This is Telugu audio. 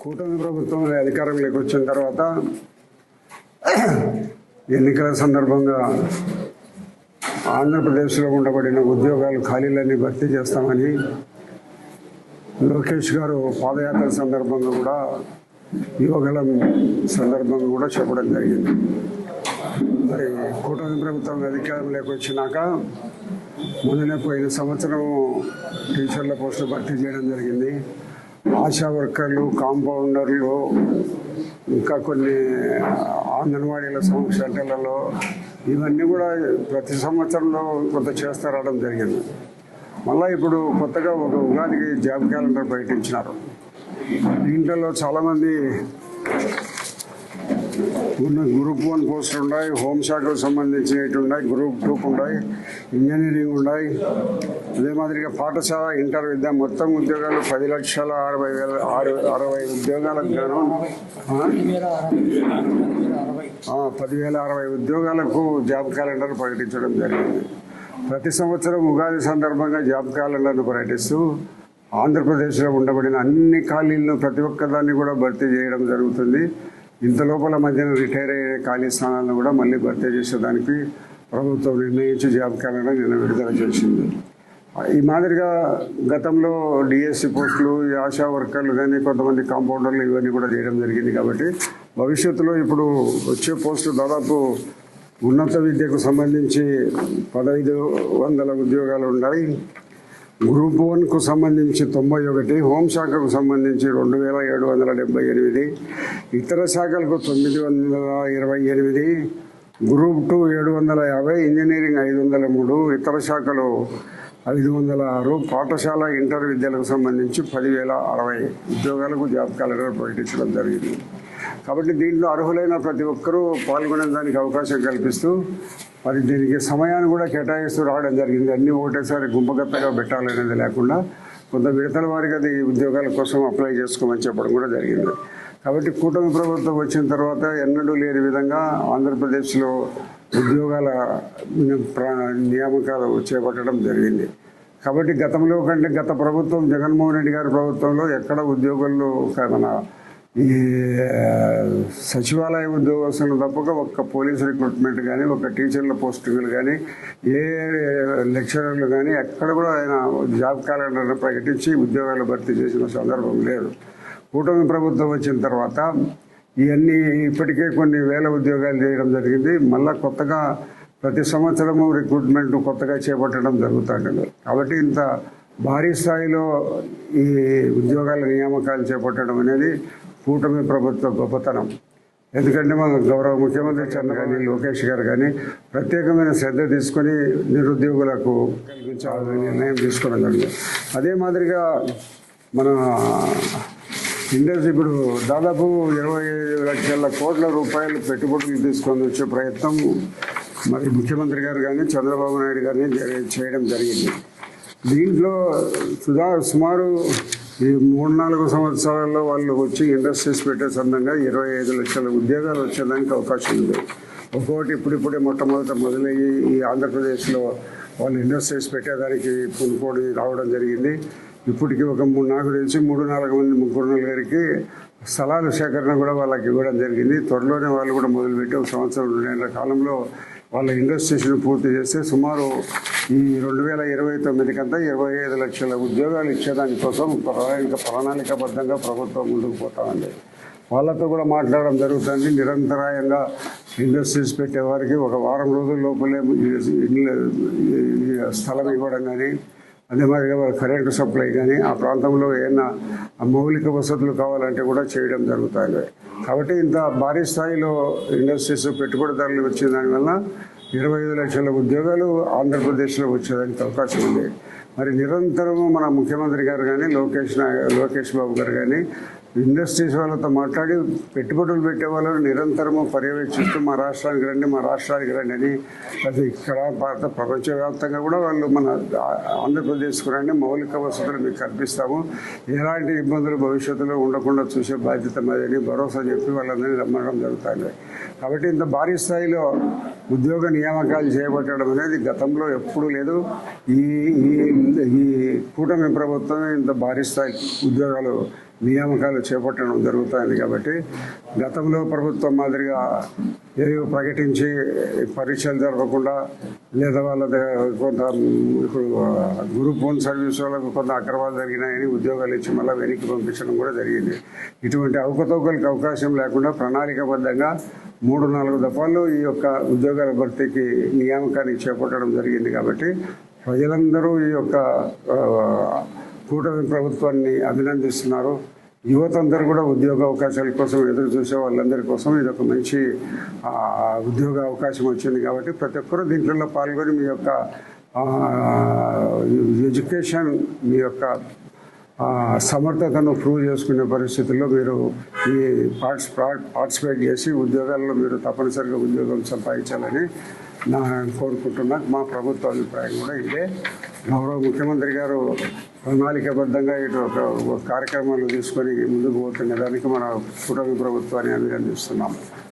కూటమి ప్రభుత్వం అధికారంలోకి వచ్చిన తర్వాత ఎన్నికల సందర్భంగా ఆంధ్రప్రదేశ్లో ఉండబడిన ఉద్యోగాలు ఖాళీలన్నీ భర్తీ చేస్తామని లోకేష్ గారు పాదయాత్ర సందర్భంగా కూడా యువగలం సందర్భంగా కూడా చెప్పడం జరిగింది. మరి కూటమి ప్రభుత్వం అధికారంలోకి వచ్చినాక మొదలైన పోయిన సంవత్సరం టీచర్ల పోస్టులు భర్తీ చేయడం జరిగింది. ఆశా వర్కర్లు, కాంపౌండర్లు, ఇంకా కొన్ని అంగన్వాడీల సెంటర్లలో ఇవన్నీ కూడా ప్రతి సంవత్సరంలో కొంత చేస్తూ రావడం జరిగింది. మళ్ళీ ఇప్పుడు కొత్తగా ఒక ఉగాదికి జాబ్ క్యాలెండర్ ప్రకటించినారు. దీంట్లో చాలామంది ఉన్న గ్రూప్ 1 పోస్టులు ఉన్నాయి, హోంశాఖకు సంబంధించినవి ఉన్నాయి, గ్రూప్ 2కు ఉన్నాయి, ఇంజనీరింగ్ ఉన్నాయి. అదే మాదిరిగా పాఠశాల ఇంటర్ విద్య మొత్తం ఉద్యోగాలు 10,60,000 ఉద్యోగాలకు గాను 10,060 ఉద్యోగాలకు జాబ్ క్యాలెండర్ ప్రకటించడం జరిగింది. ప్రతి సంవత్సరం ఉగాది సందర్భంగా జాబ్ క్యాలెండర్ను ప్రకటిస్తూ ఆంధ్రప్రదేశ్లో ఉండబడిన అన్ని ఖాళీలను ప్రతి ఒక్కదాన్ని కూడా భర్తీ చేయడం జరుగుతుంది. ఇంత లోపల మధ్యన రిటైర్ అయ్యే ఖాళీ స్థానాలను కూడా మళ్ళీ భర్తీ చేసేదానికి ప్రభుత్వం నిర్ణయించి జాబ్ క్యాలెండర్ నిన్న విడుదల చేసింది. ఈ మాదిరిగా గతంలో డిఎస్సి పోస్టులు, ఆశా వర్కర్లు కానీ కొంతమంది కాంపౌండర్లు ఇవన్నీ కూడా చేయడం జరిగింది. కాబట్టి భవిష్యత్తులో ఇప్పుడు వచ్చే పోస్టులు దాదాపు ఉన్నత విద్యకు సంబంధించి 1,500 ఉద్యోగాలు ఉన్నాయి. గ్రూప్ 1కు సంబంధించి 91, హోంశాఖకు సంబంధించి 2,778, ఇతర శాఖలకు 928, గ్రూప్ 2 750, ఇంజనీరింగ్ 503, ఇతర శాఖలు 506, పాఠశాల ఇంటర్ విద్యలకు సంబంధించి 10,060 ఉద్యోగాలకు జాబ్ క్యాలెండర్ ప్రకటించడం జరిగింది. కాబట్టి దీంట్లో అర్హులైన ప్రతి ఒక్కరూ పాల్గొనే దానికి అవకాశం కల్పిస్తూ మరి దీనికి సమయాన్ని కూడా కేటాయిస్తూ రావడం జరిగింది. అన్నీ ఒకటేసారి గుంపగత్తగా పెట్టాలనేది లేకుండా కొంత విడతల వారిగా ఈ ఉద్యోగాల కోసం అప్లై చేసుకోమని చెప్పడం కూడా జరిగింది. కాబట్టి కూటమి ప్రభుత్వం వచ్చిన తర్వాత ఎన్నడూ లేని విధంగా ఆంధ్రప్రదేశ్లో ఉద్యోగాల నియామకాలు చేపట్టడం జరిగింది. కాబట్టి గతంలో కంటే గత ప్రభుత్వం జగన్మోహన్ రెడ్డి గారి ప్రభుత్వంలో ఎక్కడ ఉద్యోగులు మన ఈ సచివాలయ ఉద్యోగస్తులు తప్పక ఒక్క పోలీస్ రిక్రూట్మెంట్ కానీ, ఒక టీచర్ల పోస్టింగ్లు కానీ, ఏ లెక్చరర్లు కానీ ఎక్కడ కూడా ఆయన జాబ్ క్యాలెండర్ను ప్రకటించి ఉద్యోగాలు భర్తీ చేసిన సందర్భం లేదు. కూటమి ప్రభుత్వం వచ్చిన తర్వాత ఇవన్నీ ఇప్పటికే కొన్ని వేల ఉద్యోగాలు చేయడం జరిగింది. మళ్ళీ కొత్తగా ప్రతి సంవత్సరము రిక్రూట్మెంట్ కొత్తగా చేపట్టడం జరుగుతుంది. కాబట్టి ఇంత భారీ స్థాయిలో ఈ ఉద్యోగాల నియామకాలు చేపట్టడం అనేది కూటమి ప్రభుత్వ గొప్పతనం. ఎందుకంటే మన గౌరవ ముఖ్యమంత్రి చంద్రబాబు లోకేష్ గారు కానీ ప్రత్యేకమైన శ్రద్ధ తీసుకొని నిరుద్యోగులకు కల్పించాలని నిర్ణయం తీసుకోవడం జరిగింది. అదే మాదిరిగా మన ఇండస్ట్రీ ఇప్పుడు దాదాపు 25 లక్షల కోట్ల రూపాయలు పెట్టుబడులు తీసుకొని వచ్చే ప్రయత్నం మరి ముఖ్యమంత్రి గారు కానీ చంద్రబాబు నాయుడు గారిని చేయడం జరిగింది. దీంట్లో సుమారు ఈ 3-4 సంవత్సరాల్లో వాళ్ళు వచ్చి ఇండస్ట్రీస్ పెట్టే సందర్భంగా 25 లక్షల ఉద్యోగాలు వచ్చేదానికి అవకాశం ఉంది. ఒక్కొక్కటి ఇప్పుడిప్పుడే మొదలయ్యి ఈ ఆంధ్రప్రదేశ్లో వాళ్ళు ఇండస్ట్రీస్ పెట్టేదానికి పూనుకోడి రావడం జరిగింది. ఇప్పటికీ నాకు తెలిసి 3-4 మంది ముగ్గురుగారికి స్థలాల సేకరణ కూడా వాళ్ళకి ఇవ్వడం జరిగింది. త్వరలోనే వాళ్ళు కూడా మొదలుపెట్టి 1 సంవత్సరం 2 నెలల కాలంలో వాళ్ళ ఇండస్ట్రీస్ను పూర్తి చేస్తే సుమారు ఈ 2029 కంతా 25 లక్షల ఉద్యోగాలు ఇచ్చేదానికోసం ప్రణాళికాబద్ధంగా ప్రభుత్వం ముందుకు పోతా ఉంది. వాళ్ళతో కూడా మాట్లాడడం జరుగుతుంది. నిరంతరాయంగా ఇండస్ట్రీస్ పెట్టేవారికి 1 వారం రోజుల లోపలే స్థలం ఇవ్వడం కానీ, అదే మాదిరిగా కరెంటు సప్లై కానీ, ఆ ప్రాంతంలో ఏమైనా మౌలిక వసతులు కావాలంటే కూడా చేయడం జరుగుతుంది. కాబట్టి ఇంత భారీ స్థాయిలో ఇండస్ట్రీస్ పెట్టుబడిదారులు వచ్చే దానివల్ల 25 లక్షల ఉద్యోగాలు ఆంధ్రప్రదేశ్లో వచ్చేదానికి అవకాశం ఉంది. మరి నిరంతరము మన ముఖ్యమంత్రి గారు కానీ లోకేష్ బాబు గారు కానీ ఇండస్ట్రీస్ వాళ్ళతో మాట్లాడి పెట్టుబడులు పెట్టే వాళ్ళని నిరంతరము పర్యవేక్షిస్తూ మా రాష్ట్రానికి రండి అని అది ఇక్కడ ప్రపంచవ్యాప్తంగా కూడా వాళ్ళు మన ఆంధ్రప్రదేశ్కు రండి, మౌలిక వసతులు మీకు కల్పిస్తాము, ఎలాంటి ఇబ్బందులు భవిష్యత్తులో ఉండకుండా చూసే బాధ్యత మాదని భరోసా చెప్పి వాళ్ళందరినీ రమ్మడం జరుగుతుంది. కాబట్టి ఇంత భారీ స్థాయిలో ఉద్యోగ నియామకాలు చేపట్టడం అనేది గతంలో ఎప్పుడూ లేదు. ఈ ఈ ఈ కూటమి ప్రభుత్వమే ఇంత భారీ స్థాయి ఉద్యోగాలు నియామకాలు చేపట్టడం జరుగుతుంది. కాబట్టి గతంలో ప్రభుత్వం మాదిరిగా ఏవి ప్రకటించి పరీక్షలు జరగకుండా లేదా వాళ్ళ కొంత ఇప్పుడు గ్రూప్ 1 సర్వీస్ వాళ్ళకు కొంత అక్రమాలు జరిగినాయని ఉద్యోగాలు ఇచ్చి మళ్ళీ వెనక్కి పంపించడం కూడా జరిగింది. ఇటువంటి అవకతవకలకు అవకాశం లేకుండా ప్రణాళికాబద్ధంగా 3-4 దఫాల్లో ఈ యొక్క ఉద్యోగాల భర్తీకి నియామకాన్ని చేపట్టడం జరిగింది. కాబట్టి ప్రజలందరూ ఈ యొక్క కూటమి ప్రభుత్వాన్ని అభినందిస్తున్నారు. యువత అందరూ కూడా ఉద్యోగ అవకాశాల కోసం ఎదురు చూసే వాళ్ళందరి కోసం ఇది ఒక మంచి ఉద్యోగ అవకాశం వచ్చింది. కాబట్టి ప్రతి ఒక్కరూ దీంట్లో పాల్గొని మీ యొక్క ఎడ్యుకేషన్, మీ యొక్క సమర్థతను ప్రూవ్ చేసుకునే పరిస్థితుల్లో మీరు ఈ పార్టిసిపేట్ చేసి ఉద్యోగాల్లో మీరు తప్పనిసరిగా ఉద్యోగం సంపాదించాలని కోరుకుంటున్నా. మా ప్రభుత్వ అభిప్రాయం కూడా ఇదే. గౌరవ ముఖ్యమంత్రి గారు ప్రణాళికాబద్ధంగా ఇటు ఒక కార్యక్రమాలు తీసుకొని ముందుకు పోతున్న దానికి మన కూటమి ప్రభుత్వాన్ని అభినందిస్తున్నాం.